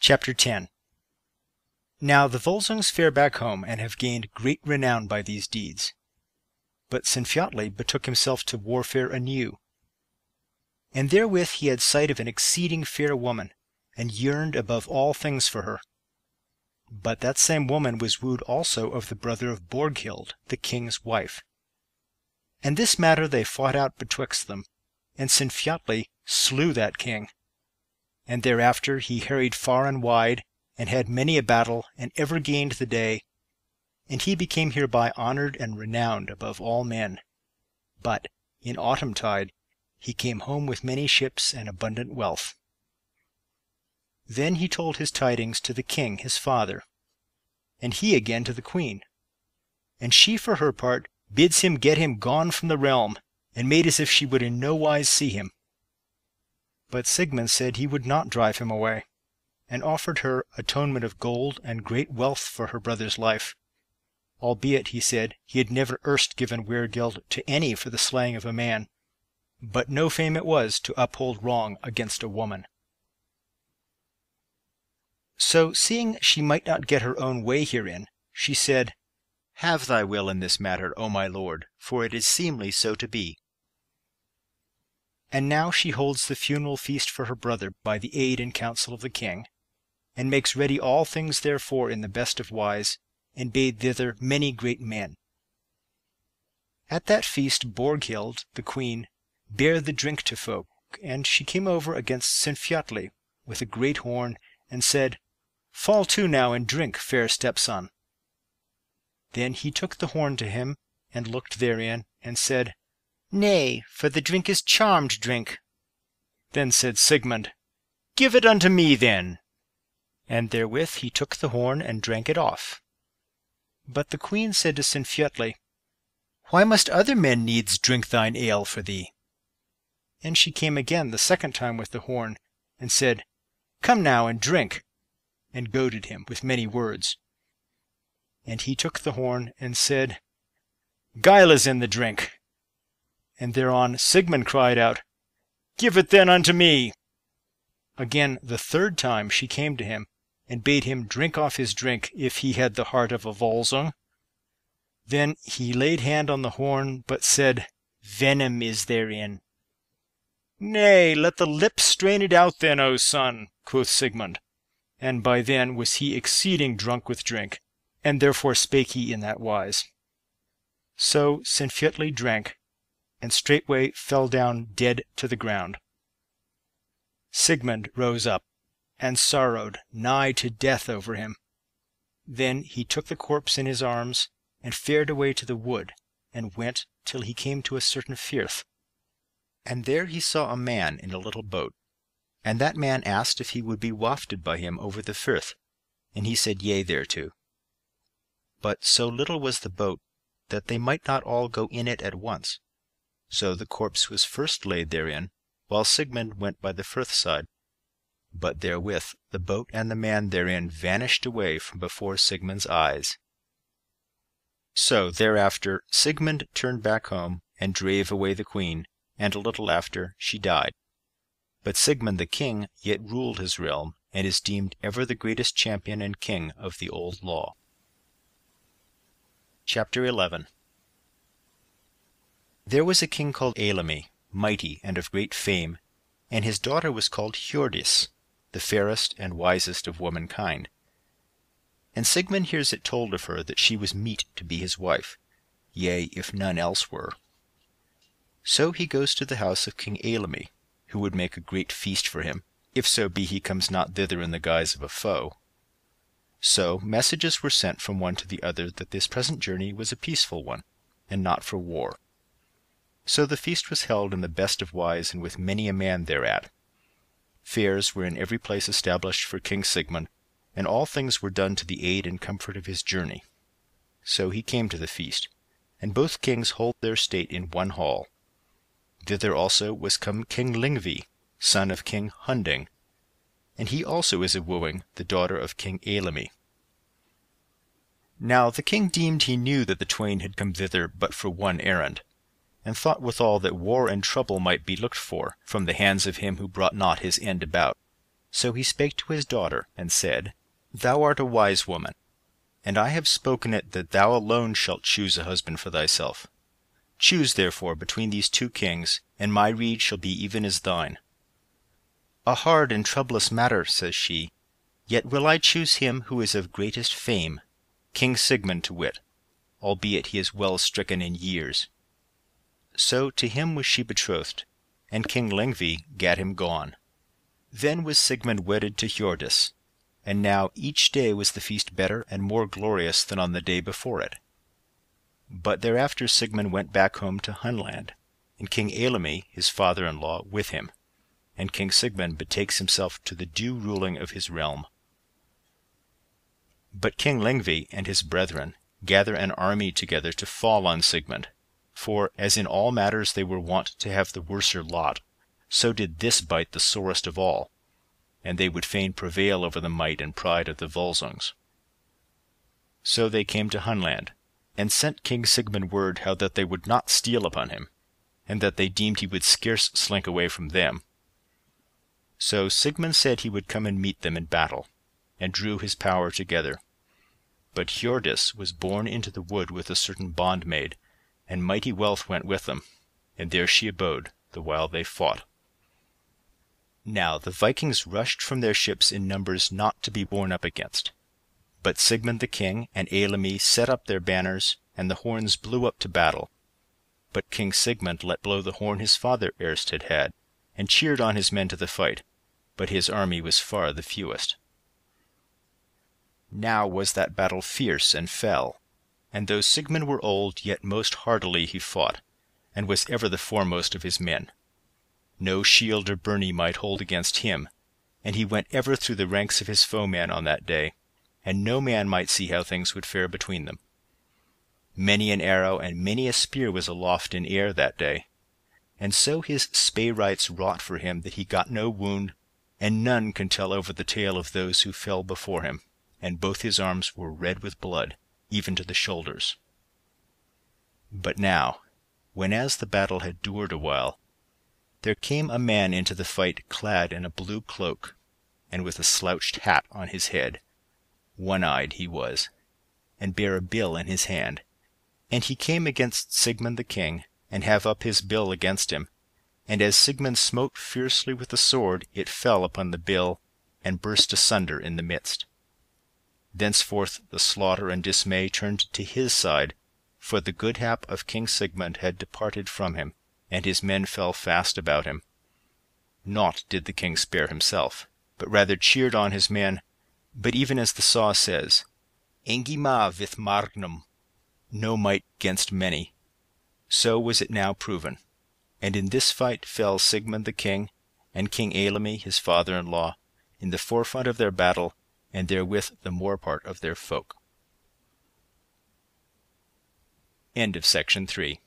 Chapter 10. Now the Volsungs fare back home, and have gained great renown by these deeds. But Sinfjotli betook himself to warfare anew. And therewith he had sight of an exceeding fair woman, and yearned above all things for her. But that same woman was wooed also of the brother of Borghild, the king's wife. And this matter they fought out betwixt them, and Sinfjotli slew that king. And thereafter he harried far and wide, and had many a battle, and ever gained the day. And he became hereby honoured and renowned above all men. But in autumn tide he came home with many ships and abundant wealth. Then he told his tidings to the king his father, and he again to the queen. And she for her part bids him get him gone from the realm, and made as if she would in no wise see him. But Sigmund said he would not drive him away, and offered her atonement of gold and great wealth for her brother's life, albeit, he said, he had never erst given weregild to any for the slaying of a man, but no fame it was to uphold wrong against a woman. So, seeing she might not get her own way herein, she said, "Have thy will in this matter, O my lord, for it is seemly so to be." And now she holds the funeral feast for her brother by the aid and counsel of the king, and makes ready all things therefore in the best of wise, and bade thither many great men. At that feast Borghild, the queen, bare the drink to folk, and she came over against Sinfjotli with a great horn, and said, "Fall to now and drink, fair stepson." Then he took the horn to him, and looked therein, and said, "Nay, for the drink is charmed drink." Then said Sigmund, "Give it unto me then." And therewith he took the horn and drank it off. But the queen said to Sinfjotli, "Why must other men needs drink thine ale for thee?" And she came again the second time with the horn, and said, "Come now and drink," and goaded him with many words. And he took the horn, and said, "Guile is in the drink." And thereon Sigmund cried out, "Give it then unto me." Again the third time she came to him, and bade him drink off his drink, if he had the heart of a Volsung. Then he laid hand on the horn, but said, "Venom is therein." "Nay, let the lips strain it out then, O son," quoth Sigmund. And by then was he exceeding drunk with drink, and therefore spake he in that wise. So Sinfjotli drank, and straightway fell down dead to the ground. Sigmund rose up, and sorrowed nigh to death over him. Then he took the corpse in his arms, and fared away to the wood, and went till he came to a certain firth. And there he saw a man in a little boat, and that man asked if he would be wafted by him over the firth, and he said yea thereto. But so little was the boat, that they might not all go in it at once. So the corpse was first laid therein, while Sigmund went by the firth side. But therewith the boat and the man therein vanished away from before Sigmund's eyes. So thereafter Sigmund turned back home, and drave away the queen, and a little after she died. But Sigmund the king yet ruled his realm, and is deemed ever the greatest champion and king of the old law. Chapter 11. There was a king called Eirikr, mighty and of great fame, and his daughter was called Hjördis, the fairest and wisest of womankind. And Sigmund hears it told of her that she was meet to be his wife, yea, if none else were. So he goes to the house of King Eirikr, who would make a great feast for him, if so be he comes not thither in the guise of a foe. So messages were sent from one to the other that this present journey was a peaceful one, and not for war. So the feast was held in the best of wise, and with many a man thereat. Fairs were in every place established for King Sigmund, and all things were done to the aid and comfort of his journey. So he came to the feast, and both kings hold their state in one hall. Thither also was come King Lingvi, son of King Hunding, and he also is a wooing the daughter of King Eirikr. Now the king deemed he knew that the twain had come thither but for one errand, and thought withal that war and trouble might be looked for from the hands of him who brought not his end about. So he spake to his daughter, and said, Thou art a wise woman, and I have spoken it that thou alone shalt choose a husband for thyself. Choose therefore between these two kings, and my rede shall be even as thine. A hard and troublous matter, says she, yet will I choose him who is of greatest fame, King Sigmund to wit, albeit he is well stricken in years. So to him was she betrothed, and King Lengvi gat him gone. Then was Sigmund wedded to Hjordis, and now each day was the feast better and more glorious than on the day before it. But thereafter Sigmund went back home to Hunland, and King Eilimi, his father-in-law, with him, and King Sigmund betakes himself to the due ruling of his realm. But King Lengvi and his brethren gather an army together to fall on Sigmund, for as in all matters they were wont to have the worser lot, so did this bite the sorest of all, and they would fain prevail over the might and pride of the Volsungs. So they came to Hunland, and sent King Sigmund word how that they would not steal upon him, and that they deemed he would scarce slink away from them. So Sigmund said he would come and meet them in battle, and drew his power together. But Hjordis was borne into the wood with a certain bondmaid, and mighty wealth went with them, and there she abode, the while they fought. Now the Vikings rushed from their ships in numbers not to be borne up against. But Sigmund the king and Eilimi set up their banners, and the horns blew up to battle. But King Sigmund let blow the horn his father erst had had, and cheered on his men to the fight, but his army was far the fewest. Now was that battle fierce and fell, and though Sigmund were old, yet most hardily he fought, and was ever the foremost of his men. No shield or byrnie might hold against him, and he went ever through the ranks of his foemen on that day, and no man might see how things would fare between them. Many an arrow and many a spear was aloft in air that day, and so his spay-rights wrought for him that he got no wound, and none can tell over the tale of those who fell before him, and both his arms were red with blood, even to the shoulders. But now, whenas the battle had dured a while, there came a man into the fight clad in a blue cloak, and with a slouched hat on his head. One-eyed he was, and bare a bill in his hand. And he came against Sigmund the king, and have up his bill against him. And as Sigmund smote fiercely with the sword, it fell upon the bill, and burst asunder in the midst. Thenceforth the slaughter and dismay turned to his side, for the good hap of King Sigmund had departed from him, and his men fell fast about him. Naught did the king spare himself, but rather cheered on his men. But even as the saw says, Engima with magnum, no might 'gainst many, so was it now proven. And in this fight fell Sigmund the king, and King Eilimi his father-in-law, in the forefront of their battle, and therewith the more part of their folk. End of section 3.